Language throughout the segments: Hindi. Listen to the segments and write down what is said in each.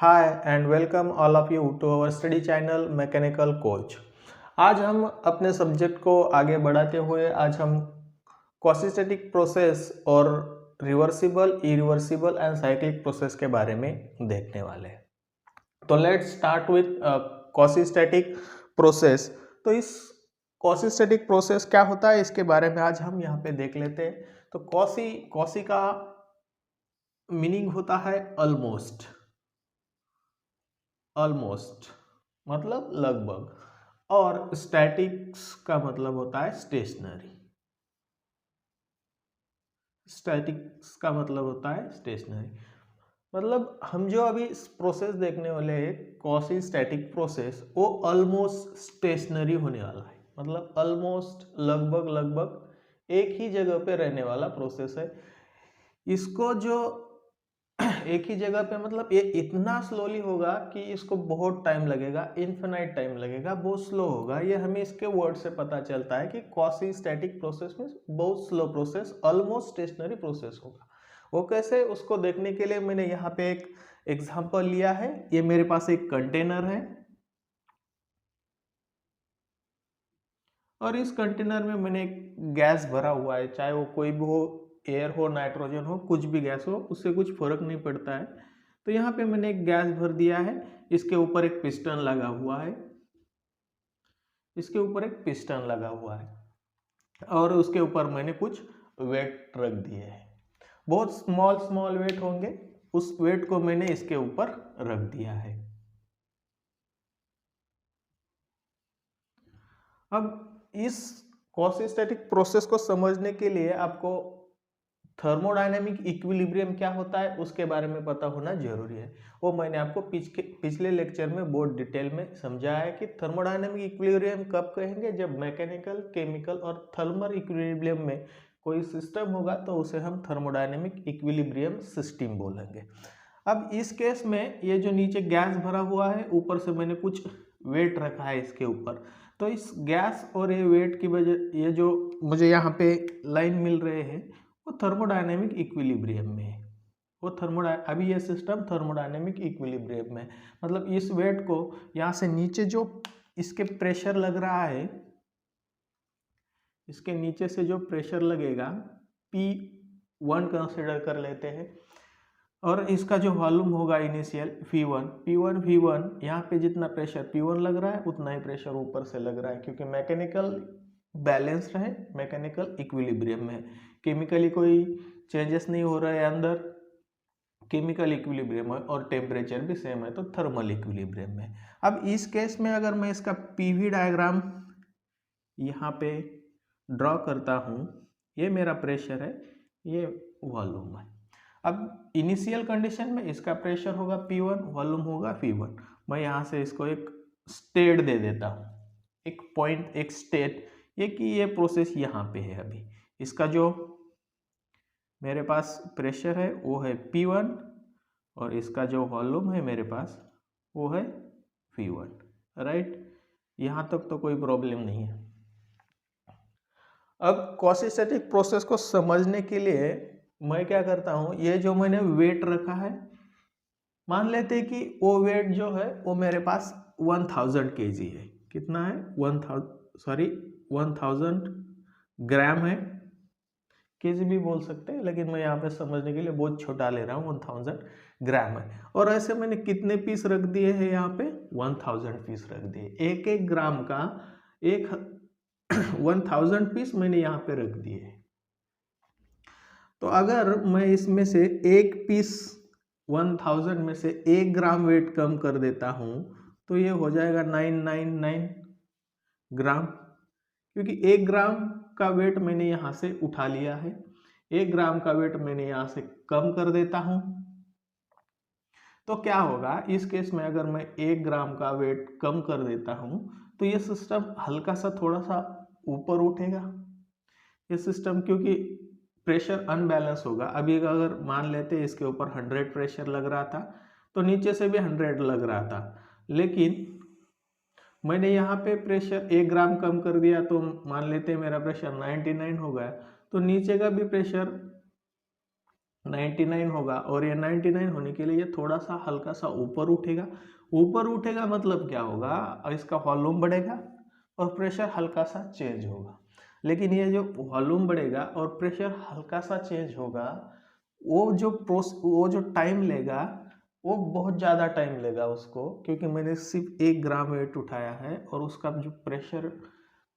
Hi and welcome all of you to our study channel Mechanical Coach. आज हम अपने सब्जेक्ट को आगे बढ़ाते हुए आज हम क्वासीस्टैटिक प्रोसेस और reversible, irreversible and cyclic process के बारे में देखने वाले हैं। तो लेट्स स्टार्ट विथ क्वासीस्टैटिक प्रोसेस। तो इस क्वासीस्टैटिक प्रोसेस क्या होता है इसके बारे में आज हम यहाँ पे देख लेते हैं। तो क्वासी का मीनिंग होता है ऑलमोस्ट मतलब लगभग, और स्टैटिक्स का मतलब होता है स्टेशनरी। मतलब हम जो अभी प्रोसेस देखने वाले हैं क्वासी स्टैटिक प्रोसेस, वो ऑलमोस्ट स्टेशनरी होने वाला है। मतलब ऑलमोस्ट लगभग एक ही जगह पे रहने वाला प्रोसेस है। इसको जो एक ही जगह पे, मतलब ये इतना स्लोली होगा कि इसको बहुत टाइम लगेगा, इन्फिनाइट टाइम लगेगा, बहुत स्लो होगा। ये हमें इसके वर्ड से पता चलता है कि क्वासी स्टैटिक प्रोसेस में बहुत slow process, almost stationary process होगा। वो कैसे, उसको देखने के लिए मैंने यहाँ पे एक एग्जांपल लिया है। ये मेरे पास एक कंटेनर है और इस कंटेनर में मैंने एक गैस भरा हुआ है, चाहे वो कोई भी हो, एयर हो, नाइट्रोजन हो, कुछ भी गैस हो, उससे कुछ फर्क नहीं पड़ता है। तो यहाँ पे मैंने एक गैस भर दिया है, इसके ऊपर एक पिस्टन लगा हुआ है, और उसके ऊपर मैंने कुछ वेट रख दिए हैं। बहुत स्मॉल वेट होंगे, उस वेट को मैंने इसके ऊपर रख दिया है। अब इस क्वासीस्टैटिक प्रोसेस को समझने के लिए आपको थर्मोडायनेमिक इक्विलिब्रियम क्या होता है उसके बारे में पता होना जरूरी है। वो मैंने आपको पिछले लेक्चर में बहुत डिटेल में समझाया है कि थर्मोडायनेमिक इक्विलिब्रियम कब कहेंगे, जब मैकेनिकल, केमिकल और थर्मल इक्विलिब्रियम में कोई सिस्टम होगा तो उसे हम थर्मोडायनेमिक इक्विलिब्रियम सिस्टम बोलेंगे। अब इस केस में ये जो नीचे गैस भरा हुआ है, ऊपर से मैंने कुछ वेट रखा है इसके ऊपर, तो इस गैस और ये वेट की वजह, ये जो मुझे यहाँ पे लाइन मिल रहे हैं, वो थर्मोडायनेमिक इक्विलिब्रियम में है। अभी ये सिस्टम थर्मोडायनेमिक इक्विलिब्रियम में, मतलब इस वेट को यहाँ से नीचे जो इसके प्रेशर लग रहा है, इसके नीचे से जो प्रेशर लगेगा P1 कंसिडर कर लेते हैं, और इसका जो वॉल्यूम होगा इनिशियल V1 यहाँ पे जितना प्रेशर P1 लग रहा है उतना ही प्रेशर ऊपर से लग रहा है, क्योंकि मैकेनिकल बैलेंस्ड है, मैकेनिकल इक्विलिब्रियम में है, केमिकली कोई चेंजेस नहीं हो रहा है अंदर, केमिकल इक्विलिब्रियम है और टेम्परेचर भी सेम है, तो थर्मल इक्विलिब्रियम में। अब इस केस में अगर मैं इसका पीवी डायग्राम यहाँ पे ड्रॉ करता हूँ, ये मेरा प्रेशर है, ये वॉल्यूम है। अब इनिशियल कंडीशन में इसका प्रेशर होगा P1, वॉल्यूम होगा V1। मैं यहाँ से इसको एक स्टेट दे देता हूँ, एक पॉइंट, एक स्टेट, ये कि ये प्रोसेस यहाँ पे है। अभी इसका जो मेरे पास प्रेशर है वो है P1, और इसका जो वॉल्यूम है मेरे पास वो है V1, राइट। यहाँ तक तो कोई प्रॉब्लम नहीं है। अब क्वासीस्टैटिक प्रोसेस को समझने के लिए मैं क्या करता हूँ, ये जो मैंने वेट रखा है, मान लेते हैं कि वो वेट जो है वो मेरे पास 1000 kg है। कितना है? 1000 ग्राम है, केजी भी बोल सकते हैं, लेकिन मैं यहाँ पे समझने के लिए बहुत छोटा ले रहा हूँ, 1000 ग्राम है। और ऐसे मैंने कितने पीस रख दिए हैं यहाँ पे? 1000 पीस रख दिए। एक एक ग्राम का एक 1000 पीस मैंने यहाँ पे रख दिए। तो अगर मैं इसमें से एक पीस 1000 में से 1 ग्राम वेट कम कर देता हूँ तो ये हो जाएगा 999 ग्राम, क्योंकि 1 ग्राम का वेट मैंने यहाँ से उठा लिया है, 1 ग्राम का वेट मैंने यहाँ से कम कर देता हूँ। तो क्या होगा इस केस में, अगर मैं 1 ग्राम का वेट कम कर देता हूँ तो ये सिस्टम हल्का सा, थोड़ा सा ऊपर उठेगा ये सिस्टम, क्योंकि प्रेशर अनबैलेंस होगा। अभी अगर मान लेते इसके ऊपर 100 प्रेशर लग रहा था तो नीचे से भी 100 लग रहा था, लेकिन मैंने यहाँ पे प्रेशर 1 ग्राम कम कर दिया तो मान लेते मेरा प्रेशर 99 हो गया, तो नीचे का भी प्रेशर 99 होगा, और ये 99 होने के लिए ये थोड़ा सा हल्का सा ऊपर उठेगा। ऊपर उठेगा मतलब क्या होगा, इसका वॉल्यूम बढ़ेगा और प्रेशर हल्का सा चेंज होगा। लेकिन ये जो वॉल्यूम बढ़ेगा और प्रेशर हल्का सा चेंज होगा, वो जो टाइम लेगा वो बहुत ज़्यादा टाइम लेगा उसको, क्योंकि मैंने सिर्फ 1 ग्राम वेट उठाया है और उसका जो प्रेशर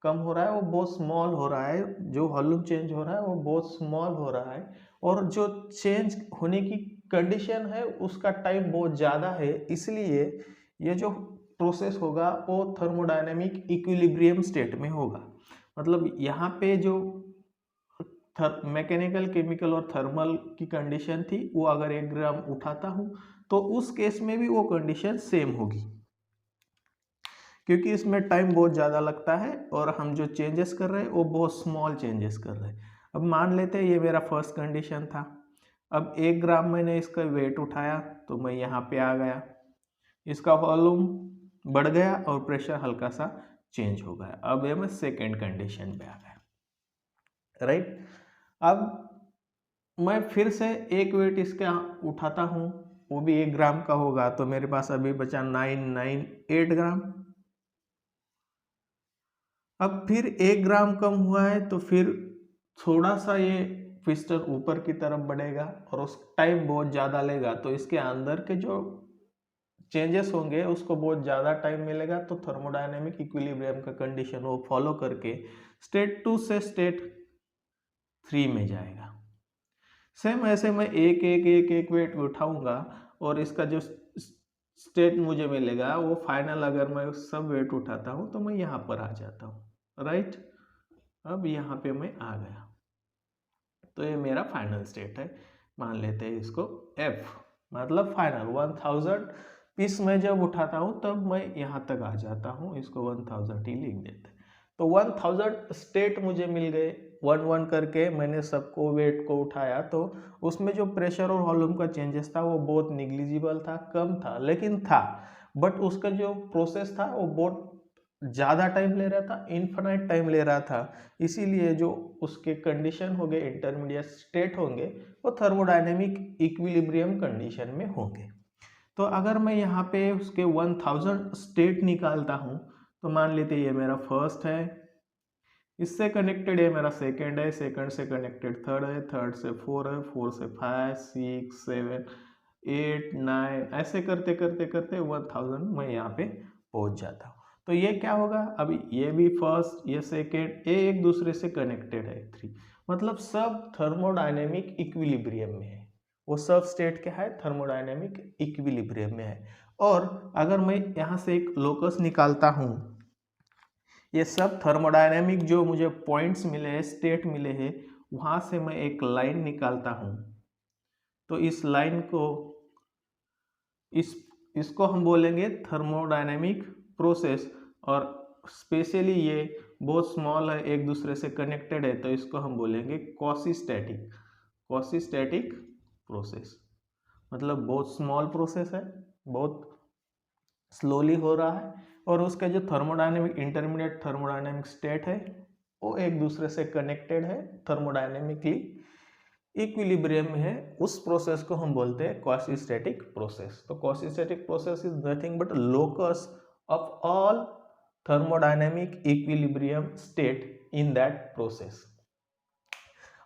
कम हो रहा है वो बहुत स्मॉल हो रहा है, जो वॉल्यूम चेंज हो रहा है वो बहुत स्मॉल हो रहा है, और जो चेंज होने की कंडीशन है उसका टाइम बहुत ज़्यादा है। इसलिए ये जो प्रोसेस होगा वो थर्मोडायनेमिक इक्विलिब्रियम स्टेट में होगा। मतलब यहाँ पे जो मैकेनिकल, केमिकल और थर्मल की कंडीशन थी, वो अगर 1 ग्राम उठाता हूँ तो उस केस में भी वो कंडीशन सेम होगी, क्योंकि इसमें टाइम बहुत ज़्यादा लगता है और हम जो चेंजेस कर रहे हैं वो बहुत स्मॉल चेंजेस कर रहे हैं। अब मान लेते हैं ये मेरा फर्स्ट कंडीशन था। अब 1 ग्राम मैंने इसका वेट उठाया तो मैं यहाँ पे आ गया, इसका वॉल्यूम बढ़ गया और प्रेशर हल्का सा चेंज हो गया। अब ये मैं सेकेंड कंडीशन पे आ गया, राइट। अब मैं फिर से एक वेट इसका उठाता हूँ, वो भी 1 ग्राम का होगा, तो मेरे पास अभी बचा 998 ग्राम। अब फिर 1 ग्राम कम हुआ है तो फिर थोड़ा सा ये पिस्टन ऊपर की तरफ बढ़ेगा और उस टाइम बहुत ज़्यादा लेगा, तो इसके अंदर के जो चेंजेस होंगे उसको बहुत ज़्यादा टाइम मिलेगा। तो थर्मोडायनेमिक इक्विलिब्रियम का कंडीशन वो फॉलो करके स्टेट 2 से स्टेट 3 में जाएगा। सेम ऐसे मैं एक एक एक एक वेट उठाऊंगा और इसका जो स्टेट मुझे मिलेगा वो फाइनल, अगर मैं सब वेट उठाता हूँ तो मैं यहाँ पर आ जाता हूँ, राइट। अब यहाँ पे मैं आ गया, तो ये मेरा फाइनल स्टेट है। मान लेते हैं इसको F, मतलब फाइनल 1000 पीस मैं जब उठाता हूँ तब मैं यहाँ तक आ जाता हूँ, इसको 1000 ही लिख देते हैं। तो 1000 स्टेट मुझे मिल गए, 1 1 करके मैंने सबको वेट को उठाया, तो उसमें जो प्रेशर और वॉल्यूम का चेंजेस था वो बहुत निग्लिजिबल था, कम था, लेकिन था। बट उसका जो प्रोसेस था वो बहुत ज़्यादा टाइम ले रहा था, इन्फिनाइट टाइम ले रहा था। इसीलिए जो उसके कंडीशन हो गए, इंटरमीडिएट स्टेट होंगे, वो थर्मोडायनेमिक इक्विलिब्रियम कंडीशन में होंगे। तो अगर मैं यहाँ पे उसके 1000 स्टेट निकालता हूँ, तो मान लेते ये मेरा फर्स्ट है, इससे कनेक्टेड है मेरा सेकंड है, सेकंड से कनेक्टेड थर्ड है, थर्ड से 4 है, 4 से 5 6 7 8 9, ऐसे करते करते करते 1000 मैं यहाँ पे पहुँच जाता हूँ। तो ये क्या होगा, अभी ये भी फर्स्ट, ये सेकेंड, ये एक दूसरे से कनेक्टेड है 3, मतलब सब थर्मोडायनेमिक इक्विलिब्रियम में है। वो सब स्टेट क्या है, थर्मोडायनेमिक इक्विलिब्रियम में है। और अगर मैं यहाँ से एक लोकस निकालता हूँ, ये सब थर्मोडायनेमिक जो मुझे पॉइंट्स मिले हैं, स्टेट मिले हैं, वहाँ से मैं एक लाइन निकालता हूँ। तो इस लाइन को इसको हम बोलेंगे थर्मोडायनेमिक प्रोसेस, और स्पेशली ये बहुत स्मॉल है, एक दूसरे से कनेक्टेड है, तो इसको हम बोलेंगे क्वासीस्टैटिक प्रोसेस। मतलब बहुत स्मॉल प्रोसेस है, बहुत स्लोली हो रहा है, और उसका जो थर्मोडायनेमिक इंटरमीडिएट थर्मोडायनेमिक स्टेट है वो एक दूसरे से कनेक्टेड है, थर्मोडायनेमिकली इक्विलिब्रियम में है। उस प्रोसेस को हम बोलते हैं क्वासीस्टैटिक प्रोसेस। तो quasistatic process is nothing but locus of all thermodynamic equilibrium state in that process.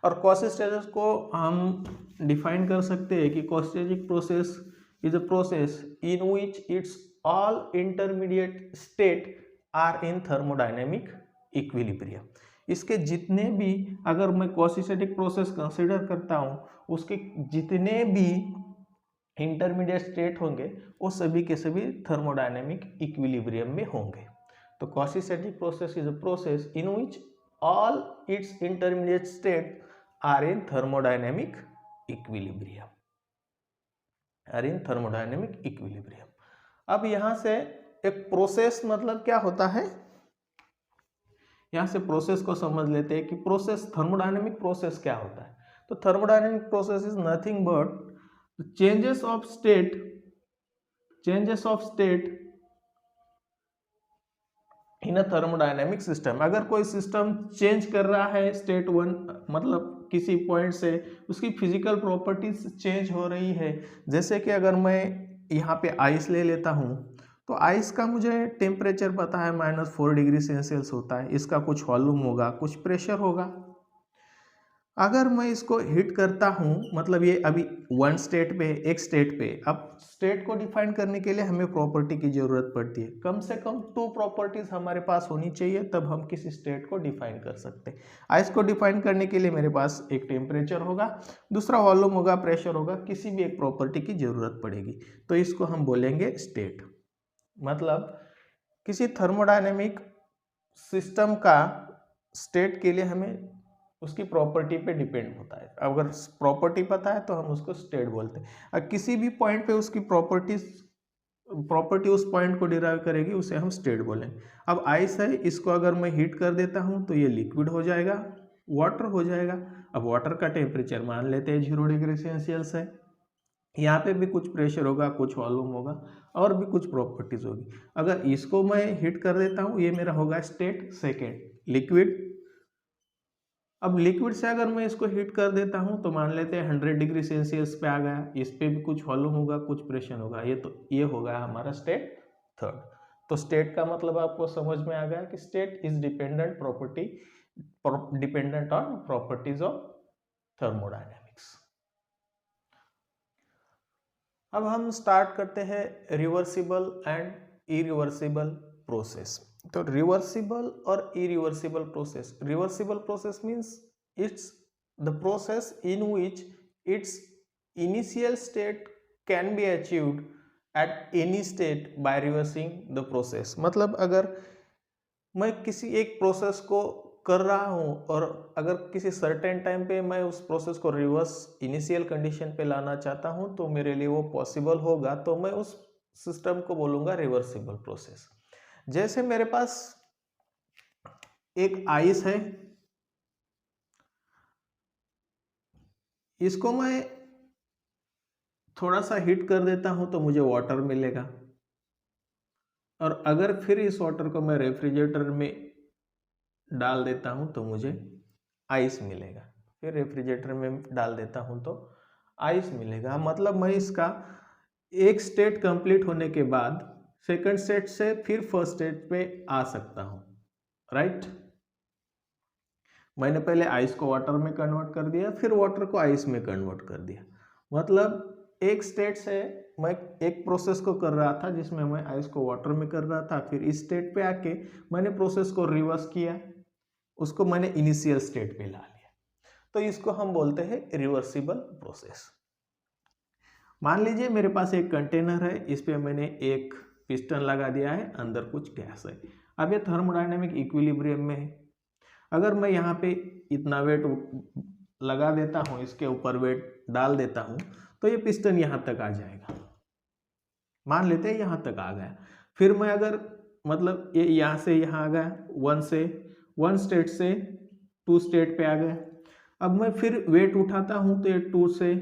और क्वासीस्टैटिक को हम डिफाइन कर सकते हैं कि quasistatic process is a process in which its all intermediate state are in thermodynamic equilibrium. इसके जितने भी, अगर मैं क्वासीस्टैटिक प्रोसेस कंसिडर करता हूँ, उसके जितने भी इंटरमीडिएट स्टेट होंगे वो सभी के सभी थर्मोडायनेमिक इक्विलिब्रियम में होंगे। तो quasistatic process is a process in which all its intermediate state are in thermodynamic equilibrium, अब यहाँ से एक प्रोसेस मतलब क्या होता है, यहाँ से प्रोसेस को समझ लेते हैं कि प्रोसेस, थर्मोडायनेमिक प्रोसेस क्या होता है। तो thermodynamic process is nothing but changes of state in a thermodynamic system. अगर कोई सिस्टम चेंज कर रहा है स्टेट 1, मतलब किसी पॉइंट से उसकी फिजिकल प्रॉपर्टीज चेंज हो रही है। जैसे कि अगर मैं यहाँ पे आइस ले लेता हूँ तो आइस का मुझे टेम्परेचर पता है -4 डिग्री सेल्सियस होता है, इसका कुछ वॉल्यूम होगा, कुछ प्रेशर होगा। अगर मैं इसको हिट करता हूँ, मतलब ये अभी वन स्टेट पे, एक स्टेट पे, अब स्टेट को डिफाइन करने के लिए हमें प्रॉपर्टी की जरूरत पड़ती है। कम से कम 2 प्रॉपर्टीज हमारे पास होनी चाहिए, तब हम किसी स्टेट को डिफाइन कर सकते हैं। आइस को डिफाइन करने के लिए मेरे पास एक टेम्परेचर होगा, दूसरा वॉल्यूम होगा, प्रेशर होगा, किसी भी एक प्रॉपर्टी की जरूरत पड़ेगी, तो इसको हम बोलेंगे स्टेट। मतलब किसी थर्मोडायनेमिक सिस्टम का स्टेट के लिए हमें उसकी प्रॉपर्टी पे डिपेंड होता है। अगर प्रॉपर्टी पता है तो हम उसको स्टेट बोलते हैं। और किसी भी पॉइंट पे उसकी प्रॉपर्टी उस पॉइंट को डिराइव करेगी, उसे हम स्टेट बोलेंगे। अब आइस है, इसको अगर मैं हीट कर देता हूँ तो ये लिक्विड हो जाएगा, वाटर हो जाएगा। अब वाटर का टेम्परेचर मान लेते हैं 0 डिग्री सेल्सियस है, यहाँ पे भी कुछ प्रेशर होगा, कुछ वॉल्यूम होगा और भी कुछ प्रॉपर्टीज होगी। अगर इसको मैं हिट कर देता हूँ, ये मेरा होगा स्टेट सेकेंड लिक्विड। अब लिक्विड से अगर मैं इसको हीट कर देता हूँ तो मान लेते हैं 100 डिग्री सेल्सियस पे आ गया, इस पे भी कुछ वॉल्यूम होगा, कुछ प्रेशर होगा, ये होगा हमारा स्टेट थर्ड। तो स्टेट का मतलब आपको समझ में आ गया कि state is dependent on properties of thermodynamics. अब हम स्टार्ट करते हैं रिवर्सिबल एंड इरिवर्सिबल प्रोसेस। तो रिवर्सिबल और irreversible process. Reversible process means it's the process in which its initial state can be achieved at any state by reversing the process. मतलब अगर मैं किसी एक प्रोसेस को कर रहा हूँ और अगर किसी सर्टेन टाइम पे मैं उस प्रोसेस को रिवर्स इनिशियल कंडीशन पे लाना चाहता हूँ तो मेरे लिए वो पॉसिबल होगा, तो मैं उस सिस्टम को बोलूँगा रिवर्सिबल प्रोसेस। जैसे मेरे पास एक आइस है, इसको मैं थोड़ा सा हीट कर देता हूँ तो मुझे वाटर मिलेगा, और अगर फिर इस वाटर को मैं रेफ्रिजरेटर में डाल देता हूँ तो मुझे आइस मिलेगा, फिर रेफ्रिजरेटर में डाल देता हूँ तो आइस मिलेगा। मतलब मैं इसका एक स्टेट कंप्लीट होने के बाद सेकंड स्टेट से फिर फर्स्ट स्टेट पे आ सकता हूँ, राइट। मैंने पहले आइस को वाटर में कन्वर्ट कर दिया, फिर वाटर को आइस में कन्वर्ट कर दिया। मतलब एक स्टेट से मैं एक प्रोसेस को कर रहा था जिसमें मैं आइस को वाटर में कर रहा था, फिर इस स्टेट पे आके मैंने प्रोसेस को रिवर्स किया, उसको मैंने इनिशियल स्टेट पे ला लिया, तो इसको हम बोलते हैं रिवर्सिबल प्रोसेस। मान लीजिए मेरे पास एक कंटेनर है, इस पे मैंने एक पिस्टन लगा दिया है, अंदर कुछ गैस है। अब ये थर्मोडायनेमिक इक्विलिब्रियम में है। अगर मैं यहाँ पे इतना वेट लगा देता हूँ, इसके ऊपर वेट डाल देता हूँ, तो ये पिस्टन यहाँ तक आ जाएगा। मान लेते हैं यहाँ तक आ गया। फिर मैं अगर मतलब ये यहाँ से यहाँ आ गया, वन स्टेट से 2 स्टेट पे आ गया। अब मैं फिर वेट उठाता हूँ तो ये 2 से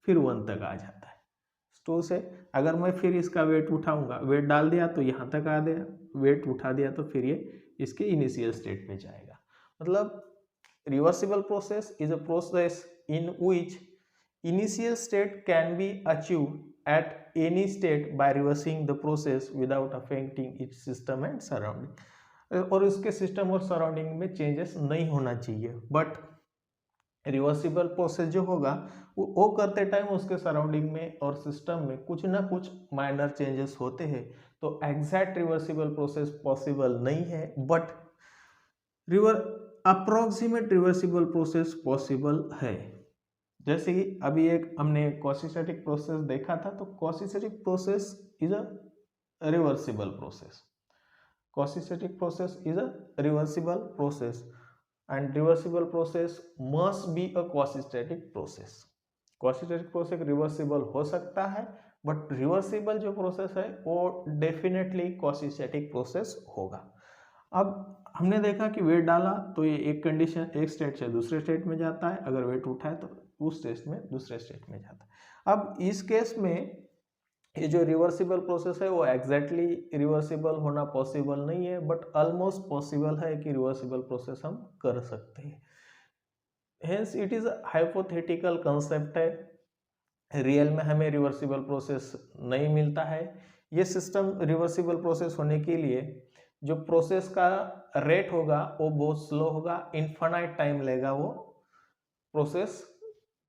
फिर 1 तक आ जाता है। 2 से अगर मैं फिर इसका वेट उठाऊंगा, वेट डाल दिया तो यहाँ तक आ गया, वेट उठा दिया तो फिर ये इसके इनिशियल स्टेट पे जाएगा। मतलब reversible process is a process in which initial state can be achieved at any state by reversing the process without affecting its system and surrounding। और इसके सिस्टम और सराउंडिंग में चेंजेस नहीं होना चाहिए, बट रिवर्सिबल प्रोसेस जो होगा वो करते टाइम उसके सराउंडिंग में और सिस्टम में कुछ ना कुछ माइनर चेंजेस होते हैं। तो एग्जैक्ट रिवर्सिबल प्रोसेस पॉसिबल नहीं है, but approximate reversible process possible है। जैसे कि अभी एक हमने क्वासीस्टैटिक प्रोसेस देखा था, तो quasistatic process is a reversible process. Quasistatic process is a reversible process and reversible process must be a quasistatic process. Quasistatic process reversible हो सकता है, बट रिवर्सिबल जो प्रोसेस है वो डेफिनेटली क्वासीस्टैटिक प्रोसेस होगा। अब हमने देखा कि वेट डाला तो ये एक कंडीशन एक स्टेट से दूसरे स्टेट में जाता है, अगर वेट उठाए तो उस स्टेट में दूसरे स्टेट में जाता है। अब इस केस में ये जो रिवर्सिबल प्रोसेस है वो एग्जैक्टली रिवर्सिबल होना पॉसिबल नहीं है, बट ऑलमोस्ट पॉसिबल है कि रिवर्सिबल प्रोसेस हम कर सकते हैं। Hence it is hypothetical concept है, रियल में हमें रिवर्सिबल प्रोसेस नहीं मिलता है। ये सिस्टम रिवर्सिबल प्रोसेस होने के लिए जो प्रोसेस का रेट होगा वो बहुत स्लो होगा, इनफाइनाइट टाइम लेगा वो प्रोसेस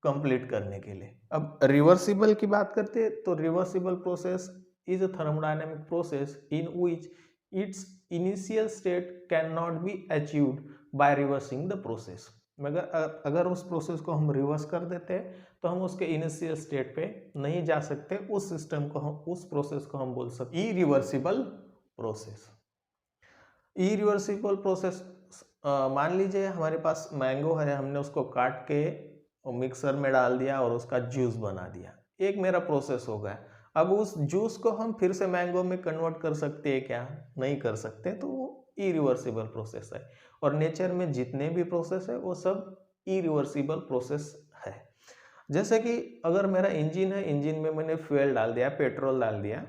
कंप्लीट करने के लिए। अब रिवर्सिबल की बात करते हैं तो reversible process is a thermodynamic process in which its initial state can not be achieved by reversing the process. मगर अगर उस प्रोसेस को हम रिवर्स कर देते हैं तो हम उसके इनिशियल स्टेट पे नहीं जा सकते, उस सिस्टम को हम, उस प्रोसेस को हम बोल सकते इरिवर्सिबल प्रोसेस। इरिवर्सिबल प्रोसेस, मान लीजिए हमारे पास मैंगो है, हमने उसको काट के मिक्सर में डाल दिया और उसका जूस बना दिया, एक मेरा प्रोसेस हो गया। अब उस जूस को हम फिर से मैंगो में कन्वर्ट कर सकते हैं क्या? नहीं कर सकते, तो वो इरिवर्सिबल प्रोसेस है। और नेचर में जितने भी प्रोसेस है वो सब इरिवर्सिबल प्रोसेस है। जैसे कि अगर मेरा इंजन है, इंजन में मैंने फ्यूल डाल दिया, पेट्रोल डाल दिया,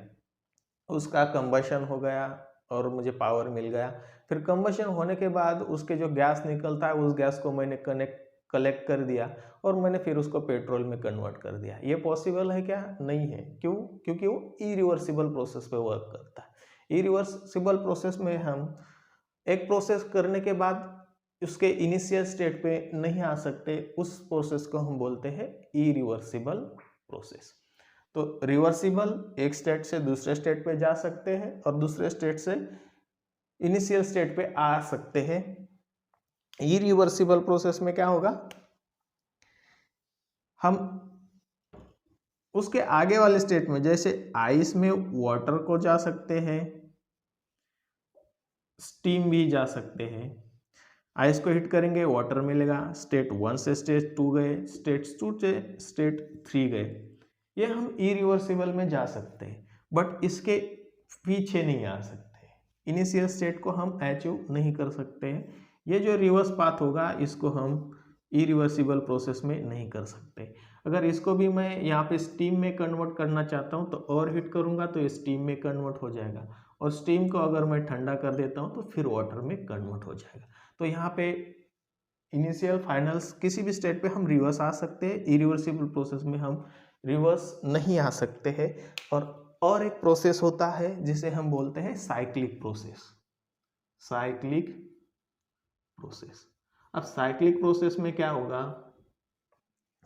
उसका कंबशन हो गया और मुझे पावर मिल गया। फिर कंबशन होने के बाद उसके जो गैस निकलता है उस गैस को मैंने कलेक्ट कर दिया और मैंने फिर उसको पेट्रोल में कन्वर्ट कर दिया। ये पॉसिबल है क्या? नहीं है। क्यों? क्योंकि वो इरिवर्सिबल प्रोसेस पे वर्क करता है। इरिवर्सिबल प्रोसेस में हम एक प्रोसेस करने के बाद उसके इनिशियल स्टेट पे नहीं आ सकते, उस प्रोसेस को हम बोलते हैं इरिवर्सिबल प्रोसेस। तो रिवर्सिबल एक स्टेट से दूसरे स्टेट पे जा सकते हैं और दूसरे स्टेट से इनिशियल स्टेट पे आ सकते हैं। इरिवर्सिबल प्रोसेस में क्या होगा, हम उसके आगे वाले स्टेट में, जैसे आइस में वाटर को जा सकते हैं, स्टीम भी जा सकते हैं। आइस को हिट करेंगे, वाटर मिलेगा, स्टेट 1 से स्टेट 2 गए, स्टेट 2 से स्टेट 3 गए। ये हम इरिवर्सिबल में जा सकते हैं, बट इसके पीछे नहीं आ सकते। इनिशियल स्टेट को हम अचीव नहीं कर सकते हैं। ये जो रिवर्स पाथ होगा इसको हम इरिवर्सिबल प्रोसेस में नहीं कर सकते। अगर इसको भी मैं यहाँ पे स्टीम में कन्वर्ट करना चाहता हूँ तो और हिट करूँगा तो स्टीम में कन्वर्ट हो जाएगा, और स्टीम को अगर मैं ठंडा कर देता हूँ तो फिर वाटर में कन्वर्ट हो जाएगा। तो यहाँ पे इनिशियल फाइनल्स किसी भी स्टेट पे हम रिवर्स आ सकते हैं, इरिवर्सिबल प्रोसेस में हम रिवर्स नहीं आ सकते हैं। और एक प्रोसेस होता है जिसे हम बोलते हैं साइक्लिक प्रोसेस। Cyclic process. अब साइक्लिक प्रोसेस में क्या होगा,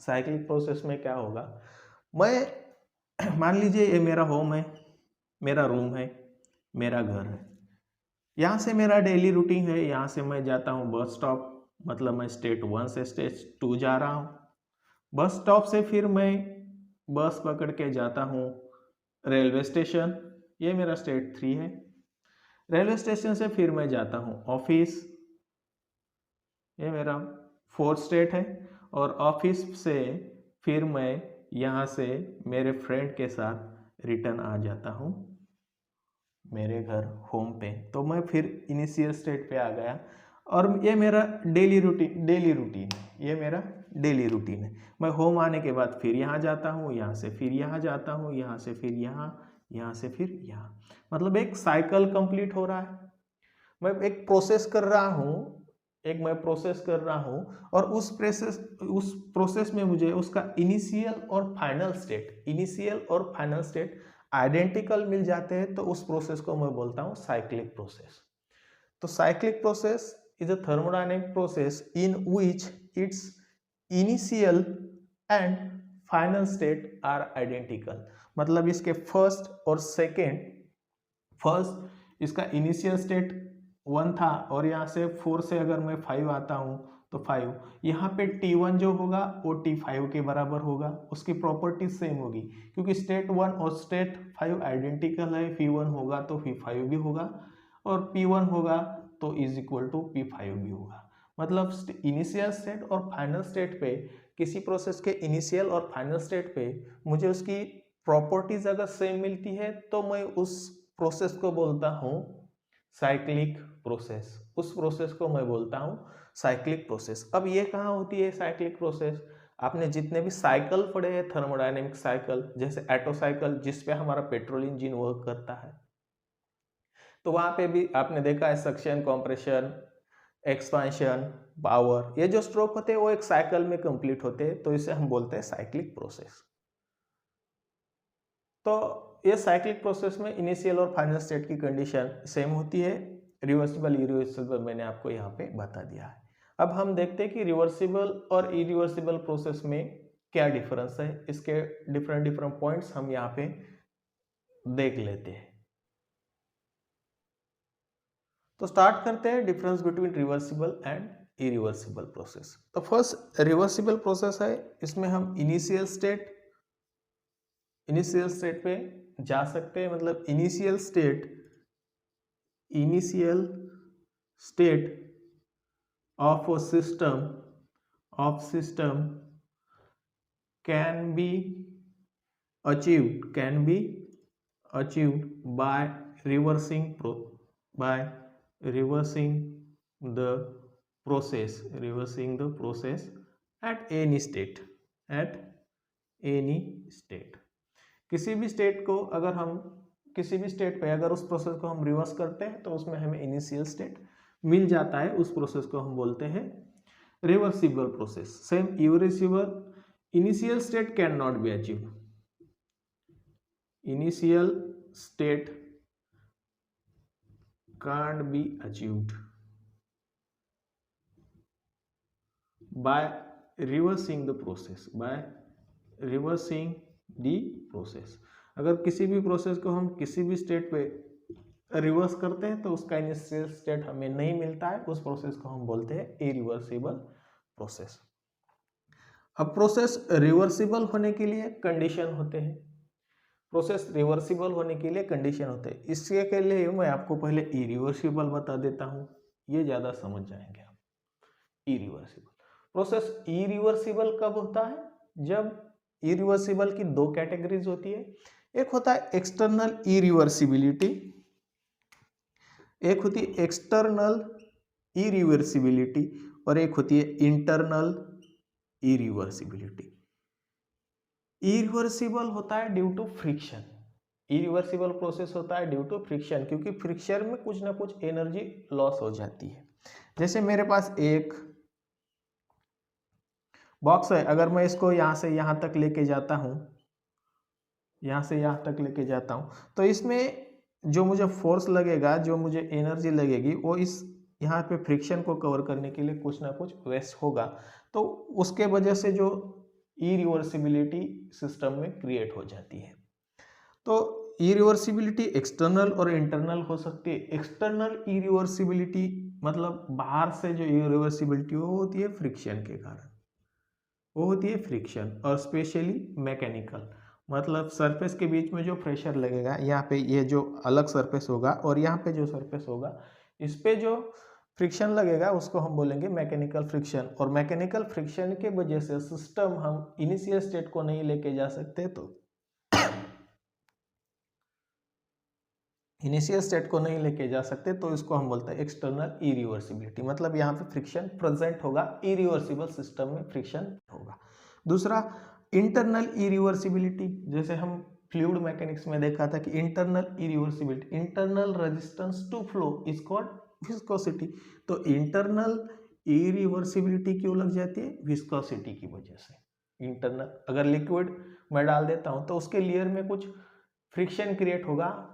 साइक्लिक प्रोसेस में क्या होगा, मैं मान लीजिए ये मेरा होम है, मेरा रूम है, मेरा घर है, यहाँ से मेरा डेली रूटीन है, यहाँ से मैं जाता हूँ बस स्टॉप, मतलब मैं स्टेट 1 से स्टेट 2 जा रहा हूँ। बस स्टॉप से फिर मैं बस पकड़ के जाता हूँ रेलवे स्टेशन, ये मेरा स्टेट 3 है। रेलवे स्टेशन से फिर मैं जाता हूँ ऑफिस, ये मेरा 4th स्टेट है। और ऑफिस से फिर मैं यहाँ से मेरे फ्रेंड के साथ रिटर्न आ जाता हूँ मेरे घर होम पे। तो मैं फिर इनिशियल स्टेट पे आ गया। और ये मेरा डेली रूटीन है, ये मेरा डेली रूटीन है। मैं होम आने के बाद फिर यहाँ जाता हूँ, यहाँ से फिर यहाँ जाता हूँ, यहाँ से फिर यहाँ, यहाँ से फिर यहाँ, मतलब एक साइकिल कंप्लीट हो रहा है। मैं एक प्रोसेस कर रहा हूँ, मैं प्रोसेस कर रहा हूँ, और उस प्रोसेस में मुझे उसका इनिशियल और फाइनल स्टेट आइडेंटिकल मिल जाते हैं, तो उस प्रोसेस को मैं बोलता हूँ साइक्लिक प्रोसेस। तो cyclic process is a thermodynamic process in which its initial and final state are identical. मतलब इसके फर्स्ट और सेकेंड, फर्स्ट इसका इनिशियल स्टेट 1 था और यहाँ से 4 से अगर मैं 5 आता हूँ तो 5, यहाँ पे T1 जो होगा वो T5 के बराबर होगा, उसकी प्रॉपर्टी सेम होगी, क्योंकि स्टेट 1 और स्टेट 5 आइडेंटिकल है। P1 होगा तो P5 भी होगा, और P1 होगा तो इज इक्वल टू P5 भी होगा। मतलब इनिशियल स्टेट और फाइनल स्टेट पे, किसी प्रोसेस के इनिशियल और फाइनल स्टेट पे मुझे उसकी प्रॉपर्टीज अगर सेम मिलती है तो मैं उस प्रोसेस को बोलता हूँ साइक्लिक प्रोसेस। उस प्रोसेस को मैं बोलता हूँ साइक्लिक प्रोसेस। अब ये कहाँ होती है साइक्लिक प्रोसेस? आपने जितने भी साइकिल पढ़े हैं थर्मोडायनेमिक साइकिल, जैसे एटो साइकिल जिसपे हमारा पेट्रोल इंजन वर्क करता है, तो वहां पे भी आपने देखा है सक्शन, कॉम्प्रेशन, एक्सपेंशन, पावर, ये जो स्ट्रोक होते हैं वो एक साइकिल में कंप्लीट होते हैं, तो इसे हम बोलते हैं साइक्लिक प्रोसेस। तो ये साइक्लिक प्रोसेस में इनिशियल और फाइनल स्टेट की कंडीशन सेम होती है। रिवर्सिबल, इरिवर्सिबल मैंने आपको यहाँ पे बता दिया है। अब हम देखते हैं कि रिवर्सिबल और इरिवर्सिबल प्रोसेस में क्या डिफरेंस है। इसके डिफरेंट पॉइंट्स हम यहाँ पे देख लेते हैं। तो स्टार्ट करते हैं difference between reversible and irreversible process. तो फर्स्ट रिवर्सिबल प्रोसेस है, इसमें हम इनिशियल स्टेट पे जा सकते हैं। मतलब initial state of system can be achieved by reversing the process at any state। किसी भी स्टेट को अगर हम किसी भी स्टेट पे अगर उस प्रोसेस को हम रिवर्स करते हैं तो उसमें हमें इनिशियल स्टेट मिल जाता है, उस प्रोसेस को हम बोलते हैं reversible process. Same irreversible, initial state can not be achieved, initial state can't be achieved by reversing the process। अगर किसी भी प्रोसेस को हम किसी भी स्टेट पे रिवर्स करते हैं तो उसका इनिशियल स्टेट हमें नहीं मिलता है, उस प्रोसेस को हम बोलते हैं इरिवर्सिबल प्रोसेस। अब प्रोसेस रिवर्सिबल होने के लिए कंडीशन होते हैं, प्रोसेस रिवर्सिबल होने के लिए कंडीशन होते हैं। इसके के लिए मैं आपको पहले इरिवर्सिबल बता देता हूं, ये ज्यादा समझ जाएंगे आप। इरिवर्सिबल प्रोसेस इरिवर्सिबल कब होता है? जब इरिवर्सिबल की दो कैटेगरीज होती है, एक होता है एक्सटर्नल इरिवर्सिबिलिटी, एक होती है एक्सटर्नल इरिवर्सिबिलिटी और एक होती है इंटरनल इरिवर्सिबिलिटी। इरिवर्सिबल होता है due to friction, irreversible process होता है ड्यू टू फ्रिक्शन, क्योंकि फ्रिक्शन में कुछ ना कुछ एनर्जी लॉस हो जाती है। जैसे मेरे पास एक बॉक्स है, अगर मैं इसको यहाँ से यहाँ तक लेके जाता हूँ, यहाँ से यहाँ तक लेके जाता हूँ, तो इसमें जो मुझे फोर्स लगेगा, जो मुझे एनर्जी लगेगी, वो इस यहाँ पे फ्रिक्शन को कवर करने के लिए कुछ ना कुछ वेस्ट होगा। तो उसके वजह से जो इरिवर्सिबिलिटी सिस्टम में क्रिएट हो जाती है। तो इरिवर्सिबिलिटी एक्सटर्नल और इंटरनल हो सकती है। एक्सटर्नल इरिवर्सिबिलिटी मतलब बाहर से जो इरिवर्सिबिलिटी वो होती है फ्रिक्शन के कारण, वो होती है फ्रिक्शन, और स्पेशली मैकेनिकल, मतलब सरफेस के बीच में जो प्रेशर लगेगा, यहाँ पे ये जो अलग सरफेस होगा और यहाँ पे जो सरफेस होगा, इस पे जो फ्रिक्शन लगेगा उसको हम बोलेंगे मैकेनिकल फ्रिक्शन। और मैकेनिकल फ्रिक्शन के वजह से सिस्टम हम इनिशियल स्टेट को नहीं लेके जा सकते, तो इनिशियल स्टेट को नहीं लेके जा सकते, तो इसको हम बोलते हैं एक्सटर्नल इरिवर्सिबिलिटी। मतलब यहाँ पे फ्रिक्शन प्रेजेंट होगा, इरिवर्सिबल सिस्टम में फ्रिक्शन होगा। दूसरा इंटरनल इरिवर्सिबिलिटी, जैसे हम फ्लूइड मैकेनिक्स में देखा था कि internal irreversibility, internal resistance to flow is called viscosity. तो इंटरनल इरिवर्सिबिलिटी क्यों लग जाती है? विस्कोसिटी की वजह से। इंटरनल, अगर लिक्विड मैं डाल देता हूं तो उसके लेयर में कुछ फ्रिक्शन क्रिएट होगा।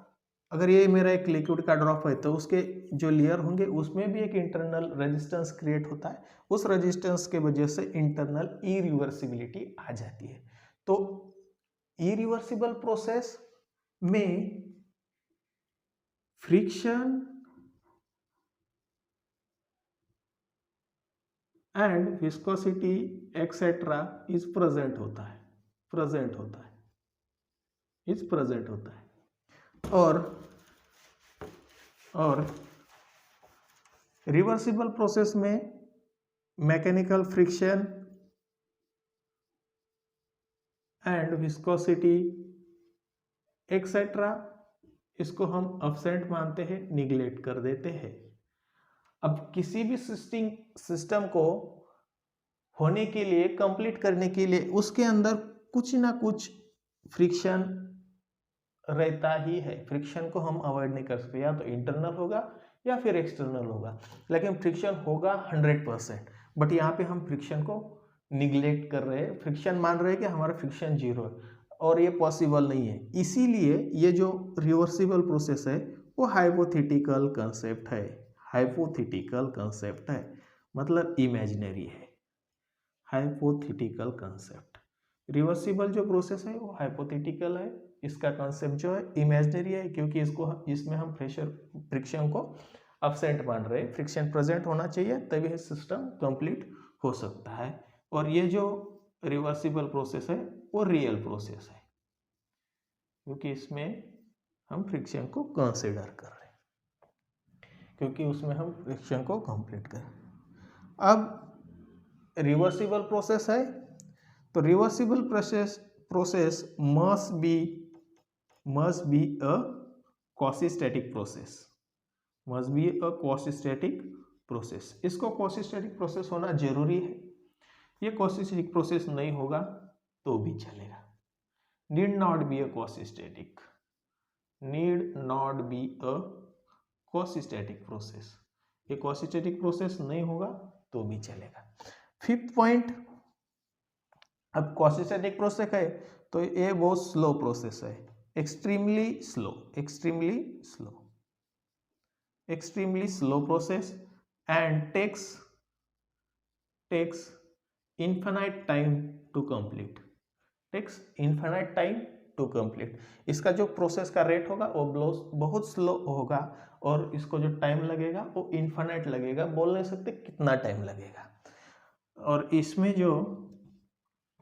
अगर ये मेरा एक लिक्विड का ड्रॉप है तो उसके जो लेयर होंगे उसमें भी एक इंटरनल रेजिस्टेंस क्रिएट होता है, उस रेजिस्टेंस के वजह से इंटरनल इरिवर्सिबिलिटी आ जाती है। तो इरिवर्सिबल प्रोसेस में friction and viscosity etcetera is present होता है, और रिवर्सिबल प्रोसेस में mechanical friction and viscosity etcetera, इसको हम अब्सेंट मानते हैं, निगलेक्ट कर देते हैं। अब किसी भी सिस्टम को होने के लिए, कंप्लीट करने के लिए, उसके अंदर कुछ ना कुछ फ्रिक्शन रहता ही है, फ्रिक्शन को हम अवॉइड नहीं कर सकते, या तो इंटरनल होगा या फिर एक्सटर्नल होगा, लेकिन फ्रिक्शन होगा 100%। बट यहाँ पे हम फ्रिक्शन को निगलेक्ट कर रहे हैं, फ्रिक्शन मान रहे हैं कि हमारा फ्रिक्शन जीरो है, और ये पॉसिबल नहीं है। इसीलिए ये जो रिवर्सिबल प्रोसेस है वो हाइपोथेटिकल कंसेप्ट है, हाइपोथेटिकल कंसेप्ट है, मतलब इमेजिनरी है, हाइपोथेटिकल कंसेप्ट। रिवर्सिबल जो प्रोसेस है वो हाइपोथेटिकल है, इसका कंसेप्ट जो है इमेजिनरी है, क्योंकि इसमें हम फ्रिक्शन को अब्सेंट मान रहे हैं, फ्रिक्शन प्रेजेंट होना चाहिए तभी सिस्टम कंप्लीट हो सकता है। और ये जो रिवर्सिबल प्रोसेस है वो रियल प्रोसेस है, क्योंकि इसमें हम फ्रिक्शन को कंसिडर कर रहे हैं, क्योंकि उसमें हम फ्रिक्शन को कंप्लीट करें। अब रिवर्सिबल प्रोसेस है तो reversible process must be a quasistatic process, must be a quasistatic process. इसको क्वासीस्टैटिक प्रोसेस होना जरूरी है, ये क्वासीस्टैटिक प्रोसेस नहीं होगा तो भी चलेगा। Need not be a quasistatic, need not be a quasistatic process, ये क्वासीस्टैटिक प्रोसेस नहीं होगा तो भी चलेगा। फिफ्थ पॉइंट, अब क्वासीस्टैटिक प्रोसेस है तो ये बहुत स्लो प्रोसेस है, extremely slow, extremely slow, extremely slow process and takes infinite time to complete, takes infinite time to complete। इसका जो प्रोसेस का रेट होगा वो बहुत स्लो होगा, और इसको जो टाइम लगेगा वो इन्फिनाइट लगेगा, बोल नहीं सकते कितना टाइम लगेगा। और इसमें जो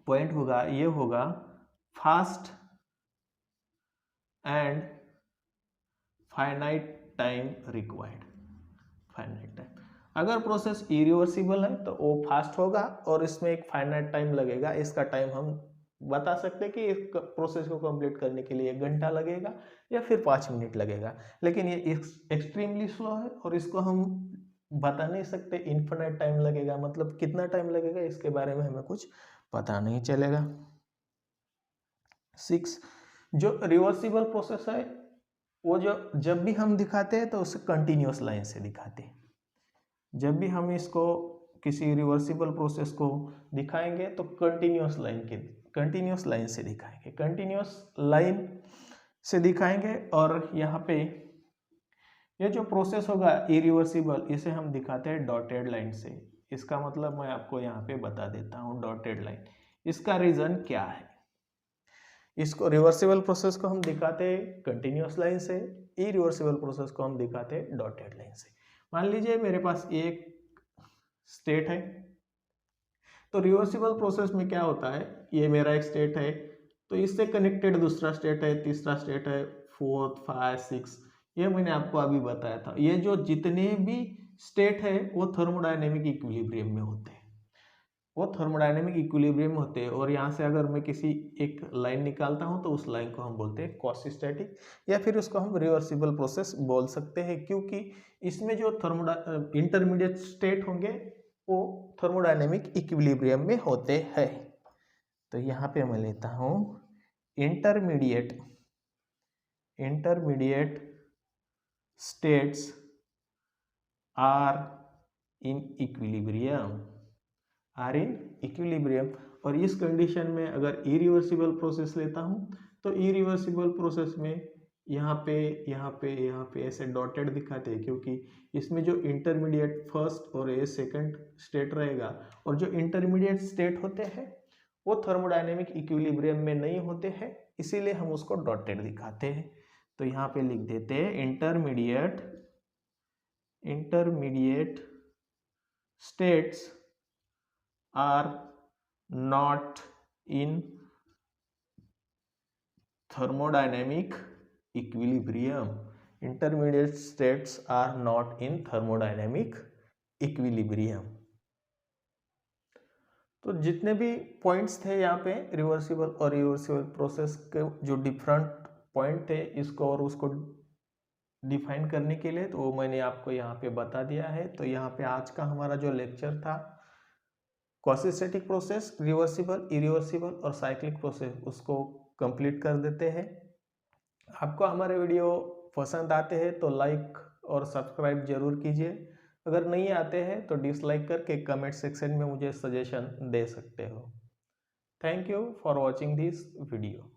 पॉइंट होगा ये होगा fast and finite time required, finite time. अगर प्रोसेस इरिवर्सिबल है तो वो फास्ट होगा और इसमें एक फाइनाइट टाइम लगेगा, इसका टाइम हम बता सकते हैं कि इस प्रोसेस को कंप्लीट करने के लिए 1 घंटा लगेगा या फिर 5 मिनट लगेगा। लेकिन ये एक्सट्रीमली स्लो है और इसको हम बता नहीं सकते इन्फिनाइट टाइम लगेगा, मतलब कितना टाइम लगेगा इसके बारे में हमें कुछ पता नहीं चलेगा। 6, जो रिवर्सिबल प्रोसेस है वो जो जब भी हम दिखाते हैं तो उसे कंटिन्यूअस लाइन से दिखाते हैं, जब भी हम इसको किसी रिवर्सिबल प्रोसेस को दिखाएंगे तो कंटिन्यूअस लाइन से दिखाएंगे, कंटिन्यूअस लाइन से दिखाएंगे। और यहाँ पे ये जो प्रोसेस होगा इरिवर्सिबल, इसे हम दिखाते हैं डॉटेड लाइन से। इसका मतलब मैं आपको यहाँ पे बता देता हूँ डॉटेड लाइन, इसका रीजन क्या है। इसको रिवर्सिबल प्रोसेस को हम दिखाते हैं कंटिन्यूअस लाइन से, इरिवर्सिबल प्रोसेस को हम दिखाते हैं डॉटेड लाइन से। मान लीजिए मेरे पास एक स्टेट है, तो रिवर्सिबल प्रोसेस में क्या होता है, ये मेरा एक स्टेट है तो इससे कनेक्टेड दूसरा स्टेट है, तीसरा स्टेट है, 4th 5 6, ये मैंने आपको अभी बताया था। ये जो जितने भी स्टेट है वो थर्मोडायनेमिक इक्विलिब्रियम में होते हैं, वो थर्मोडायनेमिक इक्विलिब्रियम होते हैं। और यहाँ से अगर मैं किसी एक लाइन निकालता हूँ तो उस लाइन को हम बोलते हैं क्वासीस्टैटिक, या फिर उसको हम रिवर्सिबल प्रोसेस बोल सकते हैं, क्योंकि इसमें जो इंटरमीडिएट स्टेट होंगे वो थर्मोडायनेमिक इक्विलिब्रियम में होते हैं। तो यहाँ पे मैं लेता हूँ intermediate states are in equilibrium, और इस कंडीशन में अगर इरिवर्सिबल प्रोसेस लेता हूँ तो इरिवर्सिबल प्रोसेस में यहाँ पे ऐसे डॉटेड दिखाते हैं, क्योंकि इसमें जो इंटरमीडिएट फर्स्ट और ये सेकंड स्टेट रहेगा, और जो इंटरमीडिएट स्टेट होते हैं वो थर्मोडायनेमिक इक्विलिब्रियम में नहीं होते हैं, इसीलिए हम उसको डॉटेड दिखाते हैं। तो यहाँ पे लिख देते हैं intermediate states are not in thermodynamic equilibrium, intermediate states are not in thermodynamic equilibrium। तो जितने भी पॉइंट्स थे यहाँ पे रिवर्सिबल और रिवर्सिबल प्रोसेस के जो डिफरेंट पॉइंट थे, इसको और उसको डिफाइन करने के लिए तो वो मैंने आपको यहाँ पे बता दिया है। तो यहाँ पे आज का हमारा जो लेक्चर था क्वासीस्टैटिक प्रोसेस, रिवर्सिबल, इरिवर्सिबल और साइक्लिक प्रोसेस, उसको कंप्लीट कर देते हैं। आपको हमारे वीडियो पसंद आते हैं तो लाइक और सब्सक्राइब जरूर कीजिए। अगर नहीं आते हैं तो डिसलाइक करके कमेंट सेक्शन में मुझे सजेशन दे सकते हो। Thank you for watching this video.